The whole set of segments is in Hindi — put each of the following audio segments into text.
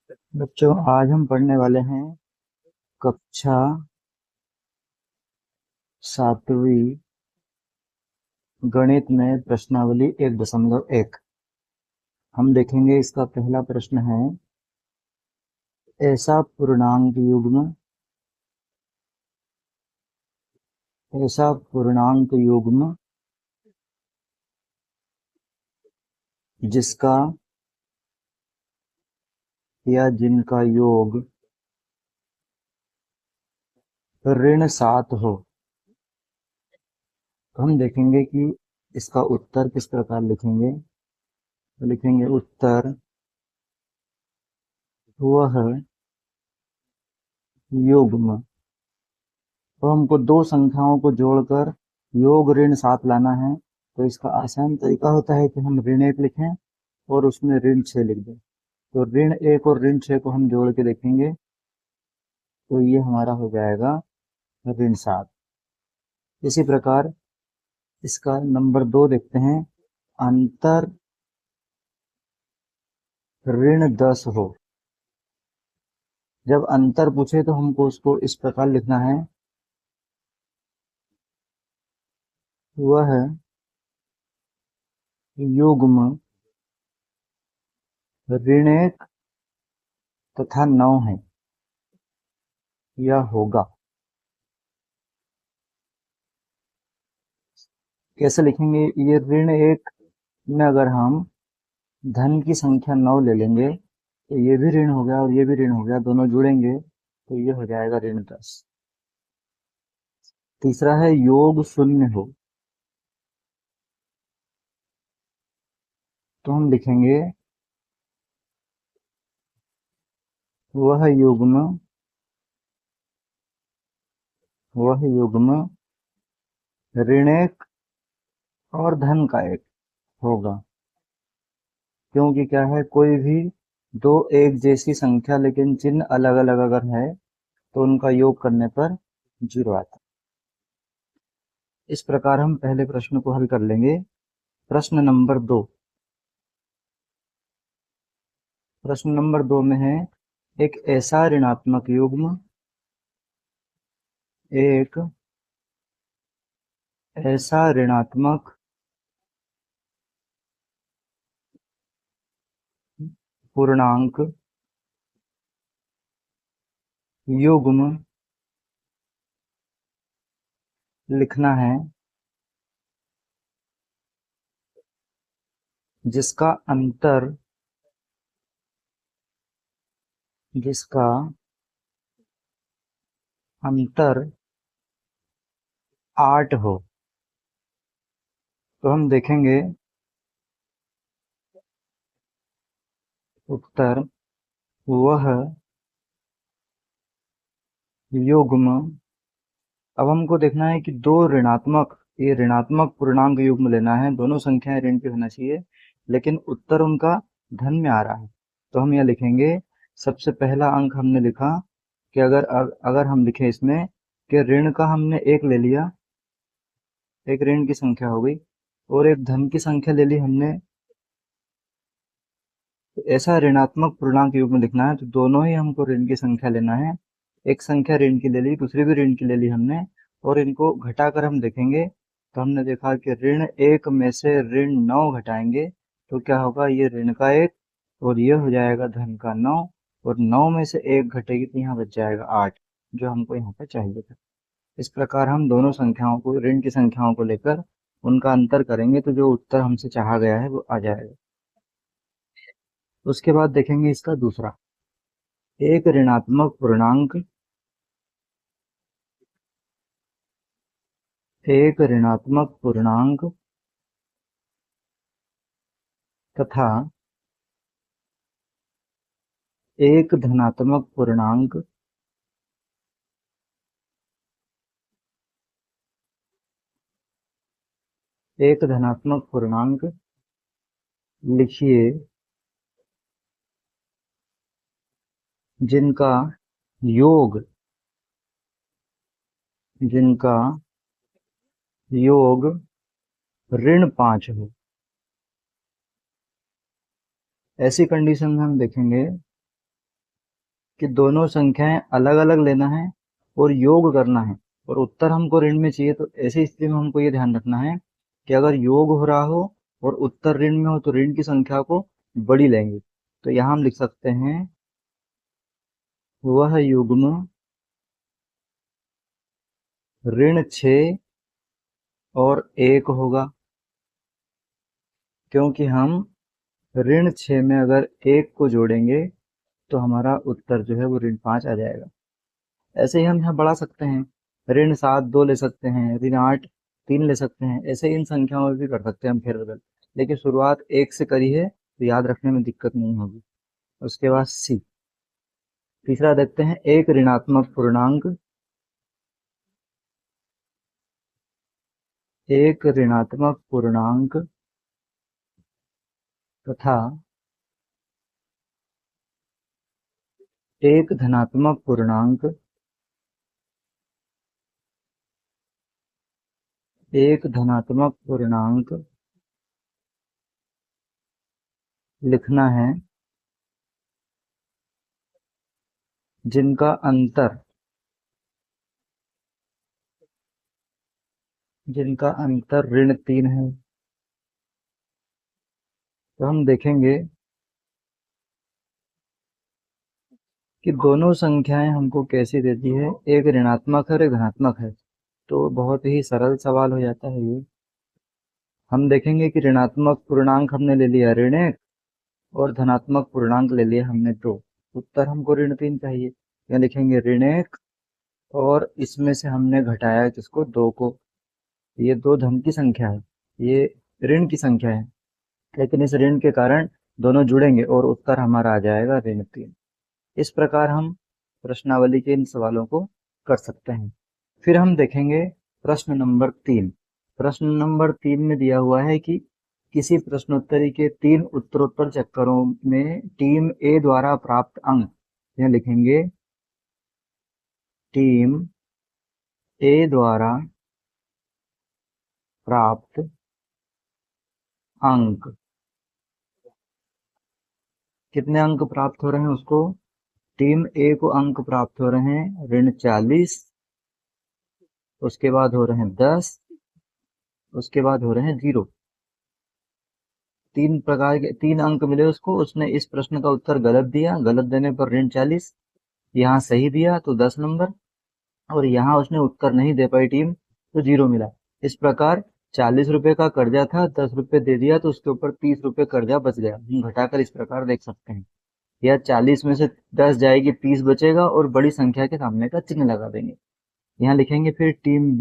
बच्चों, आज हम पढ़ने वाले हैं कक्षा 7वीं गणित में प्रश्नावली 1.1। हम देखेंगे इसका पहला प्रश्न है, ऐसा पूर्णांक युग्म जिसका या जिनका योग ऋण 7 हो। तो हम देखेंगे कि इसका उत्तर किस प्रकार लिखेंगे। तो लिखेंगे उत्तर वह युग्म। तो हमको दो संख्याओं को जोड़कर योग ऋण 7 लाना है। तो इसका आसान तरीका होता है कि हम ऋण 1 लिखें और उसमें ऋण 6 लिख दें। तो ऋण 1 और ऋण 6 को हम जोड़ के देखेंगे तो ये हमारा हो जाएगा ऋण 7। इसी प्रकार इसका नंबर 2 देखते हैं, अंतर ऋण 10 हो। जब अंतर पूछे तो हमको उसको इस प्रकार लिखना है, वह युग्म ऋण 1 तथा 9 है या होगा। कैसे लिखेंगे? ये ऋण 1 में अगर हम धन की संख्या 9 ले लेंगे तो ये भी ऋण हो गया और ये भी ऋण हो गया, दोनों जुड़ेंगे तो ये हो जाएगा ऋण 10। तीसरा है योग 0 हो। तो हम लिखेंगे वह युग्म ऋण 1 और धन का 1 होगा। क्योंकि क्या है, कोई भी दो एक जैसी संख्या लेकिन चिन्ह अलग अलग अगर है तो उनका योग करने पर 0 आता है। इस प्रकार हम पहले प्रश्न को हल कर लेंगे। प्रश्न नंबर 2। प्रश्न नंबर 2 में है, एक ऐसा ऋणात्मक युग्म एक ऐसा ऋणात्मक पूर्णांक युग्म लिखना है जिसका अंतर 8 हो। तो हम देखेंगे उत्तर वह युग्म। अब हमको देखना है कि ये ऋणात्मक पूर्णांक युग्म लेना है, दोनों संख्याएं ऋण की होना चाहिए लेकिन उत्तर उनका धन में आ रहा है। तो हम यह लिखेंगे, सबसे पहला अंक हमने लिखा कि अगर हम लिखें इसमें कि ऋण का हमने 1 ले लिया, एक ऋण की संख्या हो गई, और एक धन की संख्या ले ली हमने। तो ऐसा ऋणात्मक पूर्णांक युग्म लिखना है तो दोनों ही हमको ऋण की संख्या लेना है। एक संख्या ऋण की ले ली, दूसरी भी ऋण की ले ली हमने, और इनको घटाकर हम देखेंगे तो हमने देखा कि ऋण 1 में से ऋण 9 घटाएंगे तो क्या होगा, ये ऋण का 1 और ये हो जाएगा धन का 9, और 9 में से 1 घटेगी तो यहाँ बच जाएगा 8, जो हमको यहाँ पे चाहिए था। इस प्रकार हम दोनों संख्याओं को, ऋण की संख्याओं को लेकर उनका अंतर करेंगे तो जो उत्तर हमसे चाहा गया है वो आ जाएगा। उसके बाद देखेंगे इसका दूसरा, एक ऋणात्मक पूर्णांक तथा एक धनात्मक पूर्णांक लिखिए जिनका योग ऋण 5 हो। ऐसी कंडीशन में हम देखेंगे कि दोनों संख्याएं अलग अलग लेना है और योग करना है, और उत्तर हमको ऋण में चाहिए। तो ऐसी स्थिति में हमको ये ध्यान रखना है कि अगर योग हो रहा हो और उत्तर ऋण में हो तो ऋण की संख्या को बड़ी लेंगे। तो यहाँ हम लिख सकते हैं वह युग्म ऋण 6 और 1 होगा, क्योंकि हम ऋण 6 में अगर 1 को जोड़ेंगे तो हमारा उत्तर जो है वो ऋण 5 आ जाएगा। ऐसे ही हम यहाँ बढ़ा सकते हैं, ऋण 7 2 ले सकते हैं, ऋण 8 3 ले सकते हैं। ऐसे इन संख्याओं में भी कर सकते हैं हम फेरबदल, लेकिन शुरुआत 1 से करी है तो याद रखने में दिक्कत नहीं होगी। उसके बाद सी, तीसरा देखते हैं, एक ऋणात्मक पूर्णांक, एक ऋणात्मक पूर्णांक तथा एक धनात्मक पूर्णांक, एक धनात्मक पूर्णांक लिखना है जिनका अंतर ऋण 3 है। तो हम देखेंगे कि दोनों संख्याएं हमको कैसी देती है, एक ऋणात्मक है और एक धनात्मक है। तो बहुत ही सरल सवाल हो जाता है ये। हम देखेंगे कि ऋणात्मक पूर्णांक हमने ले लिया ऋण 1 और धनात्मक पूर्णांक ले लिया हमने 2। उत्तर हमको ऋण 3 चाहिए। यहाँ लिखेंगे ऋण 1 और इसमें से हमने घटाया किसको, 2 को। ये 2 धन की संख्या है, ये ऋण की संख्या है, लेकिन इस ऋण के कारण दोनों जुड़ेंगे और उत्तर हमारा आ जाएगा ऋण 3। इस प्रकार हम प्रश्नावली के इन सवालों को कर सकते हैं। फिर हम देखेंगे प्रश्न नंबर 3। प्रश्न नंबर 3 में दिया हुआ है कि किसी प्रश्नोत्तरी के 3 उत्तरोत्तर चक्करों में टीम ए द्वारा प्राप्त अंक, यह लिखेंगे टीम ए द्वारा प्राप्त अंक, कितने अंक प्राप्त हो रहे हैं उसको, टीम ए को अंक प्राप्त हो रहे हैं ऋण 40, उसके बाद हो रहे हैं 10, उसके बाद हो रहे हैं 0। 3 प्रकार के 3 अंक मिले उसको। उसने इस प्रश्न का उत्तर गलत दिया, गलत देने पर ऋण 40, यहाँ सही दिया तो 10 नंबर, और यहाँ उसने उत्तर नहीं दे पाई टीम तो 0 मिला। इस प्रकार 40 रुपए का कर्जा था, 10 रुपए दे दिया तो उसके ऊपर 30 रुपए कर्जा बच गया। हम घटाकर इस प्रकार देख सकते हैं, या 40 में से 10 जाएगी, 30 बचेगा और बड़ी संख्या के सामने का चिन्ह लगा देंगे। यहाँ लिखेंगे फिर टीम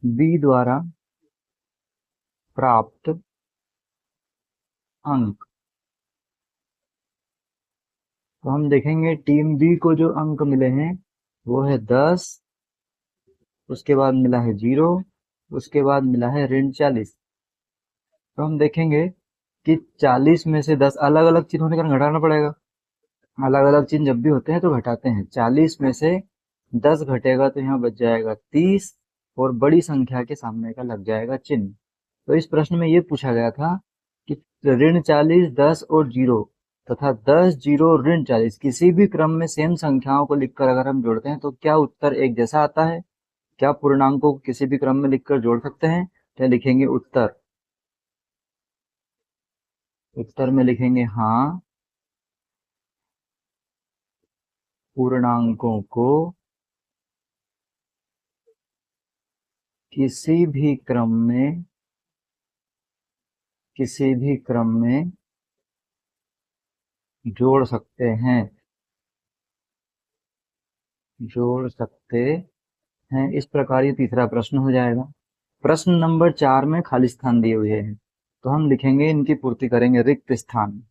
बी द्वारा प्राप्त अंक। तो हम देखेंगे टीम बी को जो अंक मिले हैं वो है 10, उसके बाद मिला है 0, उसके बाद मिला है ऋण 40। तो हम देखेंगे कि 40 में से 10, अलग अलग चिन्ह होने के कारण घटाना पड़ेगा। अलग अलग चिन्ह जब भी होते हैं तो घटाते हैं। 40 में से 10 घटेगा तो यहाँ बच जाएगा 30, और बड़ी संख्या के सामने का लग जाएगा चिन्ह। तो इस प्रश्न में ये पूछा गया था कि ऋण 40, 10 और 0 तथा 10, 0 ऋण 40 किसी भी क्रम में सेम संख्याओं को लिखकर अगर हम जोड़ते हैं तो क्या उत्तर एक जैसा आता है? क्या पूर्णांकों को किसी भी क्रम में लिखकर जोड़ सकते हैं? तो लिखेंगे उत्तर में लिखेंगे हाँ, पूर्णांकों को किसी भी क्रम में जोड़ सकते हैं, इस प्रकार ये तीसरा प्रश्न हो जाएगा। प्रश्न नंबर 4 में खाली स्थान दिए हुए हैं, तो हम लिखेंगे, इनकी पूर्ति करेंगे। रिक्त स्थान,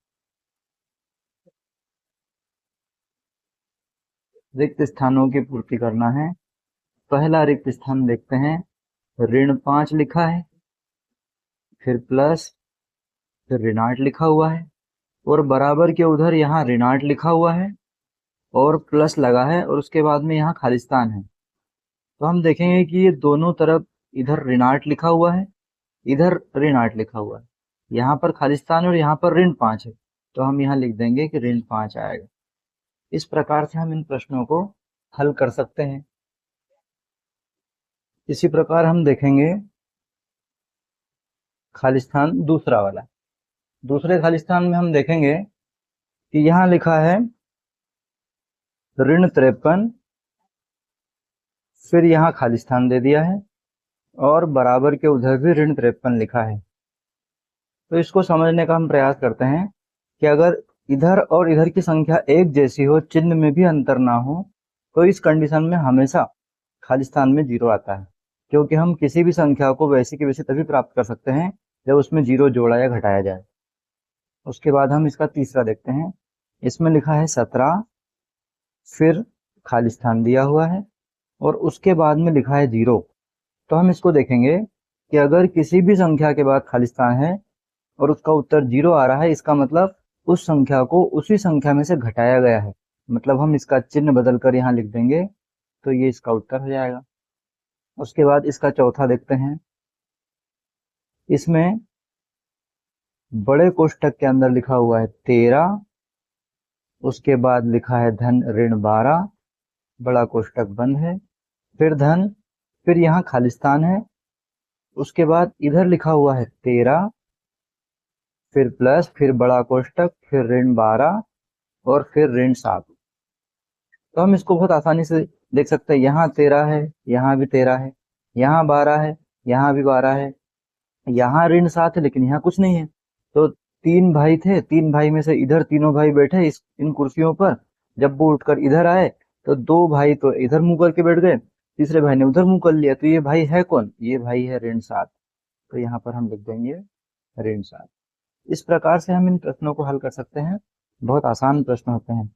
रिक्त स्थानों की पूर्ति करना है। पहला रिक्त स्थान देखते हैं, ऋण 5 लिखा है, फिर प्लस, फिर ऋण 8 लिखा हुआ है, और बराबर के उधर यहाँ ऋण 8 लिखा हुआ है और प्लस लगा है, और उसके बाद में यहाँ खालिस्तान है। तो हम देखेंगे कि ये दोनों तरफ, इधर ऋण 8 लिखा हुआ है, इधर ऋण 8 लिखा हुआ है, यहाँ पर खालिस्तान और यहाँ पर ऋण 5 है। तो हम यहाँ लिख देंगे कि ऋण 5 आएगा। इस प्रकार से हम इन प्रश्नों को हल कर सकते हैं। इसी प्रकार हम देखेंगे खालिस्तान दूसरा वाला। दूसरे खालिस्तान में हम देखेंगे कि यहाँ लिखा है ऋण 53, फिर यहाँ खालिस्तान दे दिया है और बराबर के उधर भी ऋण 53 लिखा है। तो इसको समझने का हम प्रयास करते हैं कि अगर इधर और इधर की संख्या एक जैसी हो, चिन्ह में भी अंतर ना हो, तो इस कंडीशन में हमेशा खालिस्तान में 0 आता है, क्योंकि हम किसी भी संख्या को वैसी की वैसी तभी प्राप्त कर सकते हैं जब उसमें 0 जोड़ा या घटाया जाए। उसके बाद हम इसका तीसरा देखते हैं। इसमें लिखा है 17, फिर खालिस्तान दिया हुआ है और उसके बाद में लिखा है 0। तो हम इसको देखेंगे कि अगर किसी भी संख्या के बाद खालिस्तान है और उसका उत्तर 0 आ रहा है, इसका मतलब उस संख्या को उसी संख्या में से घटाया गया है। मतलब हम इसका चिन्ह बदल कर यहाँ लिख देंगे तो ये इसका उत्तर हो जाएगा। उसके बाद इसका चौथा देखते हैं। इसमें बड़े कोष्ठक के अंदर लिखा हुआ है 13, उसके बाद लिखा है धन ऋण 12, बड़ा कोष्ठक बंद है, फिर धन, फिर यहाँ खालिस्तान है, उसके बाद इधर लिखा हुआ है 13, फिर प्लस, फिर बड़ा कोष्ठक, फिर ऋण 12 और फिर ऋण 7। तो हम इसको बहुत आसानी से देख सकते हैं। यहाँ 13 है, यहाँ भी 13 है, यहाँ 12 है, यहाँ भी 12 है, यहाँ ऋण 7 है, लेकिन यहाँ कुछ नहीं है। तो 3 भाई थे, 3 भाई में से इधर तीनों भाई बैठे इन कुर्सियों पर। जब वो उठकर इधर आए तो 2 भाई तो इधर मुंह करके बैठ गए, तीसरे भाई ने उधर मुंह कर लिया। तो ये भाई है कौन? ये भाई है ऋण 7। तो यहाँ पर हम लिख देंगे ऋण 7। इस प्रकार से हम इन प्रश्नों को हल कर सकते हैं। बहुत आसान प्रश्न होते हैं।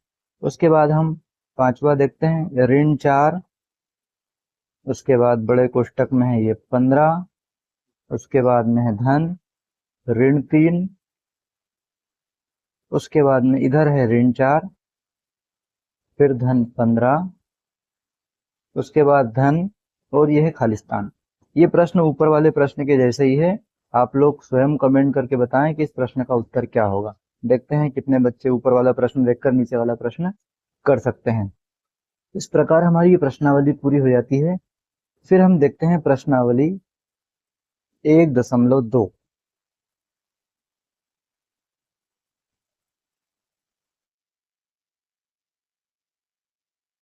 उसके बाद हम पांचवा देखते हैं, ऋण 4, उसके बाद बड़े कोष्ठक में है ये 15, उसके बाद में है धन ऋण 3, उसके बाद में इधर है ऋण 4, फिर धन 15, उसके बाद धन और ये है खालिस्तान। ये प्रश्न ऊपर वाले प्रश्न के जैसे ही है। आप लोग स्वयं कमेंट करके बताएं कि इस प्रश्न का उत्तर क्या होगा। देखते हैं कितने बच्चे ऊपर वाला प्रश्न देखकर नीचे वाला प्रश्न कर सकते हैं। इस प्रकार हमारी ये प्रश्नावली पूरी हो जाती है। फिर हम देखते हैं प्रश्नावली 1.2।